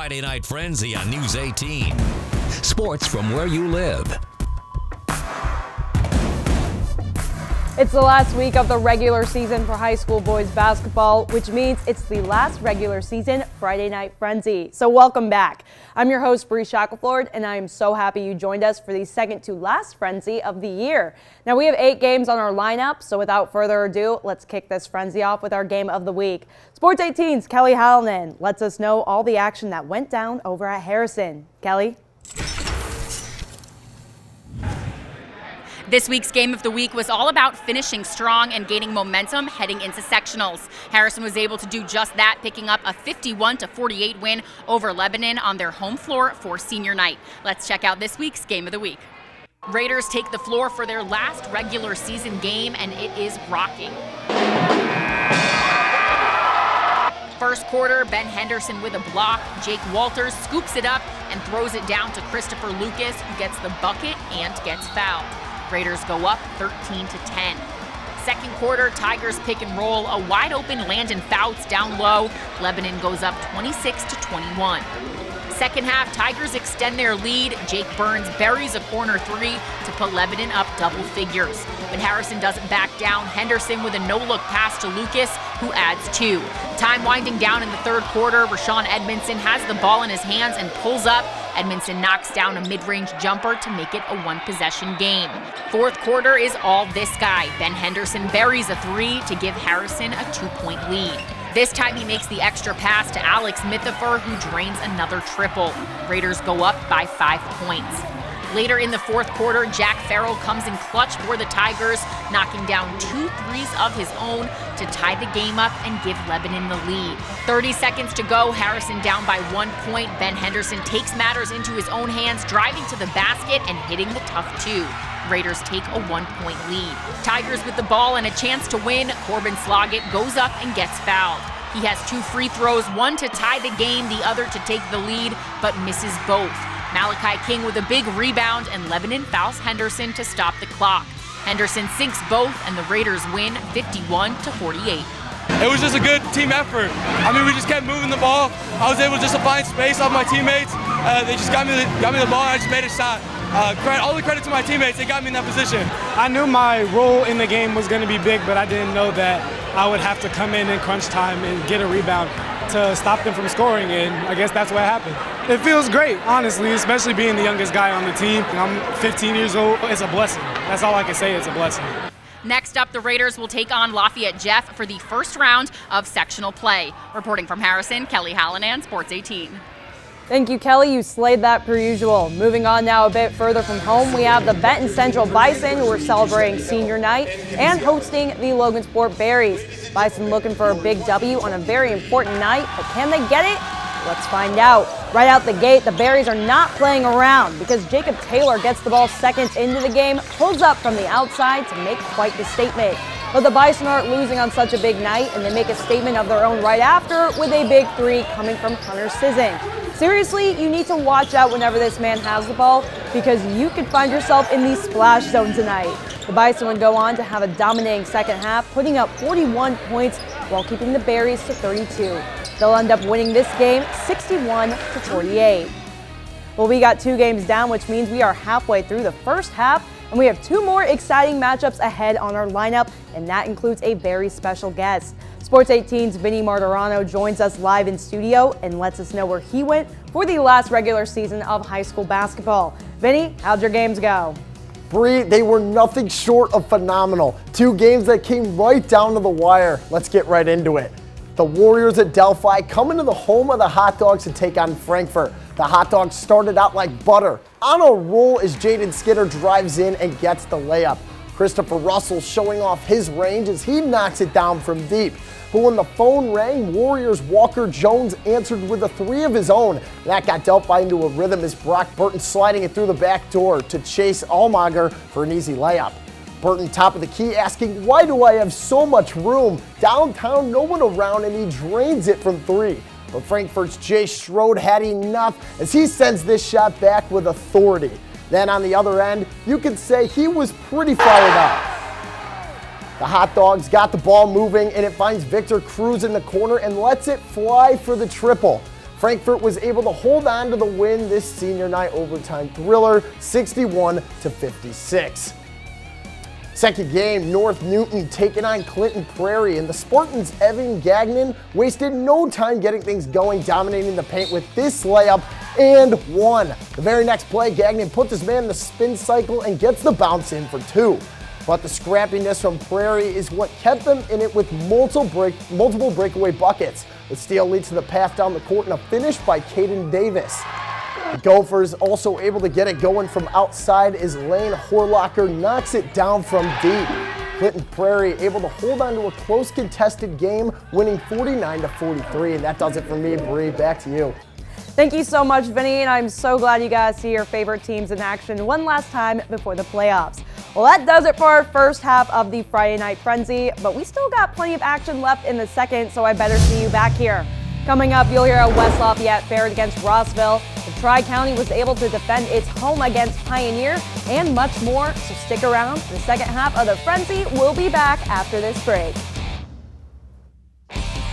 Friday Night Frenzy on News 18. Sports from where you live. It's the last week of the regular season for high school boys basketball, which means it's the last regular season Friday Night Frenzy. So welcome back. I'm your host, Bree Shackelford, and I am so happy you joined us for the second to last Frenzy of the year. Now we have 8 games on our lineup, so without further ado, let's kick this Frenzy off with our game of the week. Sports 18's Kelly Hallinan lets us know all the action that went down over at Harrison. Kelly? This week's game of the week was all about finishing strong and gaining momentum heading into sectionals. Harrison was able to do just that, picking up a 51-48 win over Lebanon on their home floor for senior night. Let's check out this week's game of the week. Raiders take the floor for their last regular season game, and it is rocking. First quarter, Ben Henderson with a block. Jake Walters scoops it up and throws it down to Christopher Lucas, who gets the bucket and gets fouled. Raiders go up 13-10. Second quarter, Tigers pick and roll. A wide open Landon Fouts down low. Lebanon goes up 26-21. Second half, Tigers extend their lead. Jake Burns buries a corner 3 to put Lebanon up double figures. But Harrison doesn't back down. Henderson with a no-look pass to Lucas, who adds 2. Time winding down in the third quarter, Rashawn Edmondson has the ball in his hands and pulls up. Edmondson knocks down a mid-range jumper to make it a one-possession game. Fourth quarter is all this guy. Ben Henderson buries a 3 to give Harrison a 2-point lead. This time he makes the extra pass to Alex Mithifer, who drains another triple. Raiders go up by 5 points. Later in the fourth quarter, Jack Farrell comes in clutch for the Tigers, knocking down 2 threes of his own to tie the game up and give Lebanon the lead. 30 seconds to go, Harrison down by 1 point. Ben Henderson takes matters into his own hands, driving to the basket and hitting the tough 2. Raiders take a 1-point lead. Tigers with the ball and a chance to win. Corbin Sloggett goes up and gets fouled. He has 2 free throws, one to tie the game, the other to take the lead, but misses both. Malachi King with a big rebound, and Lebanon fouls Henderson to stop the clock. Henderson sinks both, and the Raiders win 51-48. It was just a good team effort. I mean, we just kept moving the ball. I was able just to find space off my teammates. They just got me the ball, and I just made a shot. All the credit to my teammates. They got me in that position. I knew my role in the game was going to be big, but I didn't know that I would have to come in crunch time and get a rebound to stop them from scoring, and I guess that's what happened. It feels great, honestly, especially being the youngest guy on the team. I'm 15 years old. It's a blessing. That's all I can say. It's a blessing. Next up, the Raiders will take on Lafayette Jeff for the first round of sectional play. Reporting from Harrison, Kelly Hallinan, Sports 18. Thank you, Kelly. You slayed that per usual. Moving on now a bit further from home, we have the Benton Central Bison, who are celebrating senior night and hosting the Logansport Berries. Bison looking for a big W on a very important night, but can they get it? Let's find out. Right out the gate, the Berries are not playing around because Jacob Taylor gets the ball seconds into the game, pulls up from the outside to make quite the statement. But the Bison aren't losing on such a big night, and they make a statement of their own right after with a big 3 coming from Hunter Sissing. Seriously, you need to watch out whenever this man has the ball because you could find yourself in the splash zone tonight. The Bison would go on to have a dominating second half, putting up 41 points while keeping the Berries to 32. They'll end up winning this game 61-48. Well, we got 2 games down, which means we are halfway through the first half, and we have 2 more exciting matchups ahead on our lineup, and that includes a very special guest. Sports 18's Vinny Martirano joins us live in studio and lets us know where he went for the last regular season of high school basketball. Vinny, how'd your games go? Bree, they were nothing short of phenomenal. 2 games that came right down to the wire. Let's get right into it. The Warriors at Delphi come into the home of the Hot Dogs to take on Frankfort. The Hot Dogs started out like butter. On a roll as Jaden Skidder drives in and gets the layup. Christopher Russell showing off his range as he knocks it down from deep. But when the phone rang, Warriors' Walker Jones answered with a 3 of his own. That got Delphi into a rhythm as Brock Burton sliding it through the back door to Chase Allmager for an easy layup. Burton top of the key asking, why do I have so much room? Downtown, no one around, and he drains it from 3. But Frankfurt's Jay Strode had enough as he sends this shot back with authority. Then on the other end, you could say he was pretty fired up. The Hot Dogs got the ball moving, and it finds Victor Cruz in the corner and lets it fly for the triple. Frankfort was able to hold on to the win this senior night overtime thriller, 61-56. Second game, North Newton taking on Clinton Prairie, and the Spartans' Evan Gagnon wasted no time getting things going, dominating the paint with this layup and one. The very next play, Gagnon puts his man in the spin cycle and gets the bounce in for two. But the scrappiness from Prairie is what kept them in it with multiple breakaway buckets. The steal leads to the pass down the court and a finish by Caden Davis. The Gophers also able to get it going from outside as Lane Horlocker knocks it down from deep. Clinton Prairie able to hold on to a close contested game, winning 49-43. And that does it for me, Bree. Back to you. Thank you so much, Vinny, and I'm so glad you guys see your favorite teams in action one last time before the playoffs. Well, that does it for our first half of the Friday Night Frenzy, but we still got plenty of action left in the second, so I better see you back here. Coming up, you'll hear how West Lafayette fared against Rossville. The Tri-County was able to defend its home against Pioneer, and much more, so stick around. The second half of the Frenzy will be back after this break.